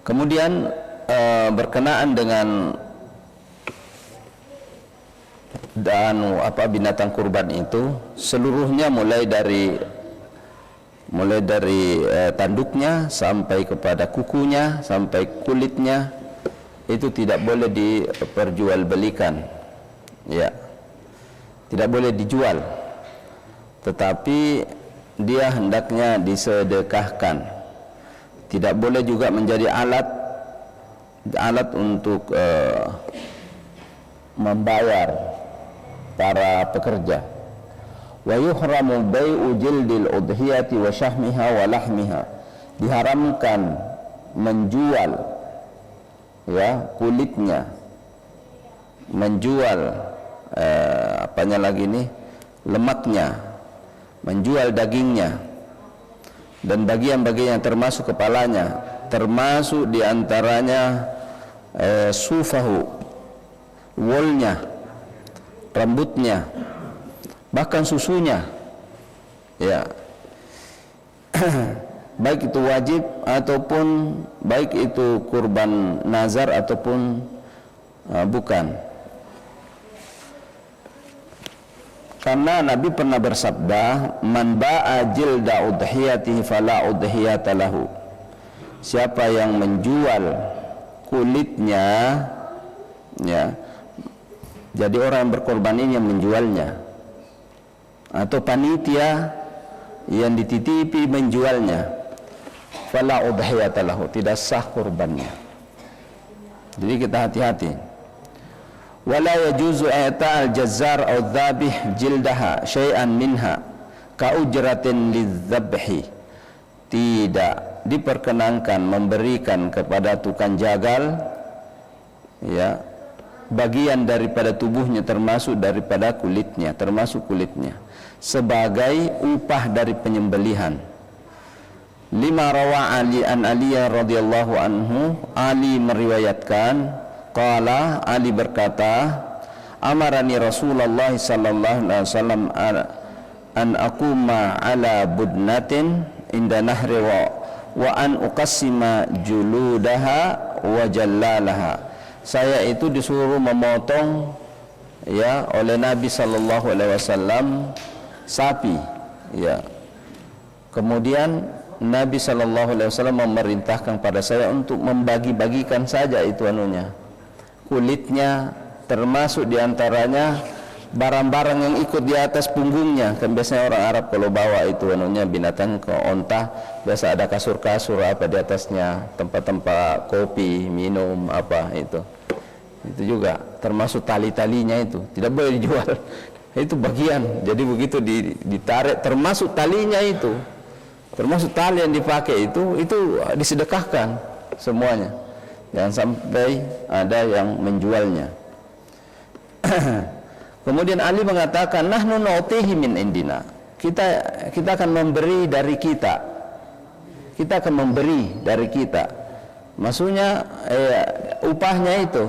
Kemudian berkenaan dengan binatang kurban itu, seluruhnya mulai dari tanduknya sampai kepada kukunya sampai kulitnya itu tidak boleh diperjualbelikan, ya, tidak boleh dijual, tetapi dia hendaknya disedekahkan. Tidak boleh juga menjadi alat untuk membayar para pekerja. Wa yuhramu bai'u jildil udhiyati wa syahmiha wa lahmiha. Diharamkan menjual, ya, kulitnya, menjual lemaknya, menjual dagingnya dan bagian-bagian yang termasuk kepalanya, termasuk diantaranya sufahu, wolnya, rambutnya, bahkan susunya, ya. Baik itu wajib ataupun baik itu kurban nazar ataupun bukan. Karena Nabi pernah bersabda, man ba'a jilda udhiyatihi fala udhiyata lahu. Siapa yang menjual kulitnya, ya, jadi orang yang berkorban ini yang menjualnya, atau panitia yang dititipi menjualnya, fala udhiyata lahu, tidak sah kurbannya. Jadi kita hati-hati. Wala yajuzu i'ta'al jazzar aw dzabih jildaha syai'an minha ka ujratin lidzabhi. Tidak diperkenankan memberikan kepada tukang jagal, ya, bagian daripada tubuhnya termasuk daripada kulitnya, termasuk kulitnya sebagai upah dari penyembelihan. Lima rawa Ali an Ali radhiyallahu anhu, Ali meriwayatkan, qala, Ali berkata, amarani Rasulullah sallallahu alaihi wasallam an aquma ala budnatin inda nahri wa an uqassima juludaha wa jallalaha. Saya itu disuruh memotong, ya, oleh Nabi sallallahu alaihi wasallam sapi, ya. Kemudian Nabi sallallahu alaihi wasallam memerintahkan pada saya untuk membagi-bagikan saja itu kulitnya, termasuk diantaranya barang-barang yang ikut di atas punggungnya. Kan biasanya orang Arab kalau bawa itu binatang ke onta, biasa ada kasur-kasur apa di atasnya, tempat-tempat kopi, minum apa itu juga termasuk tali-talinya, itu tidak boleh dijual. Itu bagian, jadi begitu ditarik termasuk talinya, itu termasuk tali yang dipakai, itu disedekahkan semuanya, jangan sampai ada yang menjualnya. Kemudian Ali mengatakan, nahnu nu'tihi min indina, kita akan memberi dari kita akan memberi dari kita, maksudnya upahnya itu.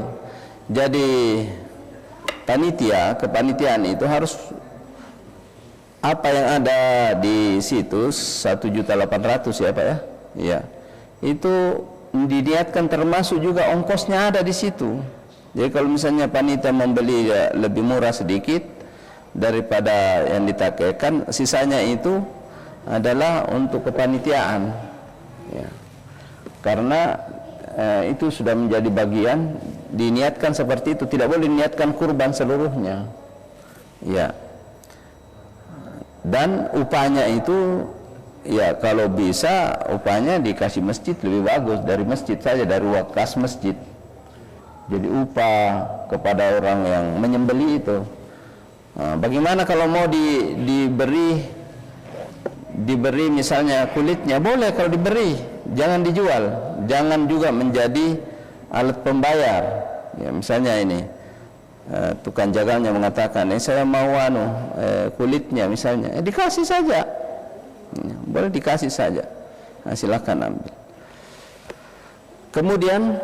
Jadi kepanitiaan itu harus apa yang ada di situs 1.800.000 ya Pak ya, ya, itu diniatkan termasuk juga ongkosnya ada di situ. Jadi kalau misalnya panitia membeli lebih murah sedikit daripada yang ditakaikan, sisanya itu adalah untuk kepanitiaan, ya. Karena itu sudah menjadi bagian, diniatkan seperti itu, tidak boleh diniatkan kurban seluruhnya, ya. Dan upahnya itu, ya, kalau bisa upahnya dikasih masjid lebih bagus, dari masjid saja, dari wakas masjid. Jadi upah kepada orang yang menyembeli itu. Nah, bagaimana kalau mau diberi misalnya kulitnya, boleh kalau diberi, jangan dijual, jangan juga menjadi alat pembayar. Ya, misalnya ini tukang jagalnya mengatakan, saya mau kulitnya misalnya, dikasih saja, boleh dikasih saja, nah, silakan ambil. Kemudian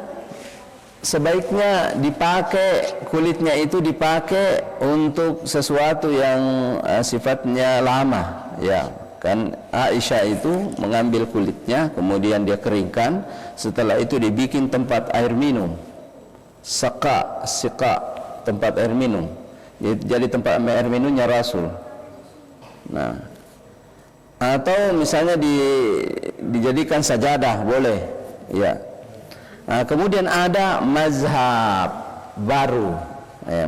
sebaiknya dipakai kulitnya itu dipakai untuk sesuatu yang sifatnya lama, ya, kan Aisyah itu mengambil kulitnya, kemudian dia keringkan, setelah itu dibikin tempat air minum, siqa, tempat air minum, jadi tempat air minumnya Rasul. Nah, atau misalnya dijadikan sajadah boleh, ya. Nah, kemudian ada mazhab baru,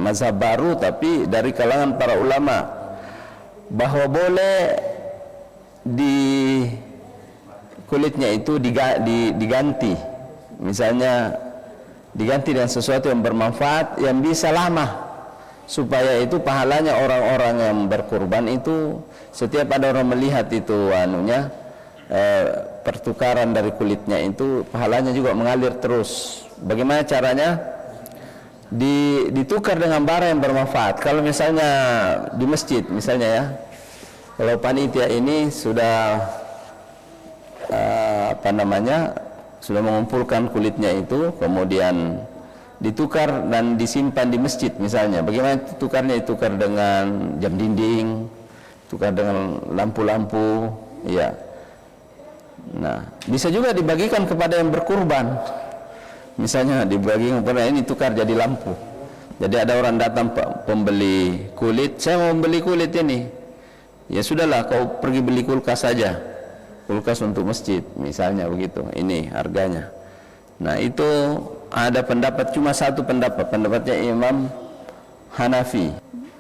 mazhab baru tapi dari kalangan para ulama, bahwa boleh di kulitnya itu diganti, misalnya diganti dengan sesuatu yang bermanfaat, yang bisa lama, supaya itu pahalanya orang-orang yang berkurban itu, setiap ada orang melihat itu pertukaran dari kulitnya itu, pahalanya juga mengalir terus. Bagaimana caranya? Ditukar dengan barang yang bermanfaat. Kalau misalnya di masjid misalnya, ya, kalau panitia ini sudah sudah mengumpulkan kulitnya itu, kemudian ditukar dan disimpan di masjid misalnya. Bagaimana tukarnya? Tukar dengan jam dinding, tukar dengan lampu-lampu, ya. Nah, bisa juga dibagikan kepada yang berkurban. Misalnya dibagikan kepada ini, tukar jadi lampu. Jadi ada orang datang, pembeli kulit, saya mau beli kulit ini. Ya sudahlah, kau pergi beli kulkas saja. Kulkas untuk masjid, misalnya begitu. Ini harganya. Nah, itu ada pendapat, cuma satu pendapat, pendapatnya Imam Hanafi.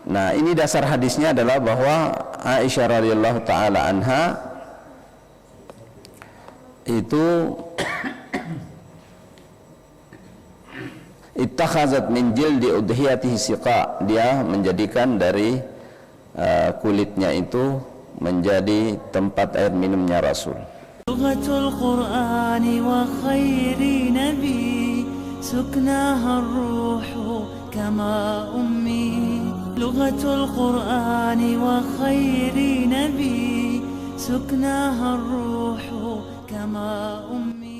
Nah, ini dasar hadisnya adalah bahwa Aisyah radhiyallahu taala anha itu ittakhazat min jildi udhiyatihi siqa, dia menjadikan dari kulitnya itu menjadi tempat air minumnya Rasul. Lughatul Qur'ani wa khairi nabi suknaha ar-ruh kama ummi. Lughatul Qur'ani wa khairi nabi suknaha ar-ruh kama ummi.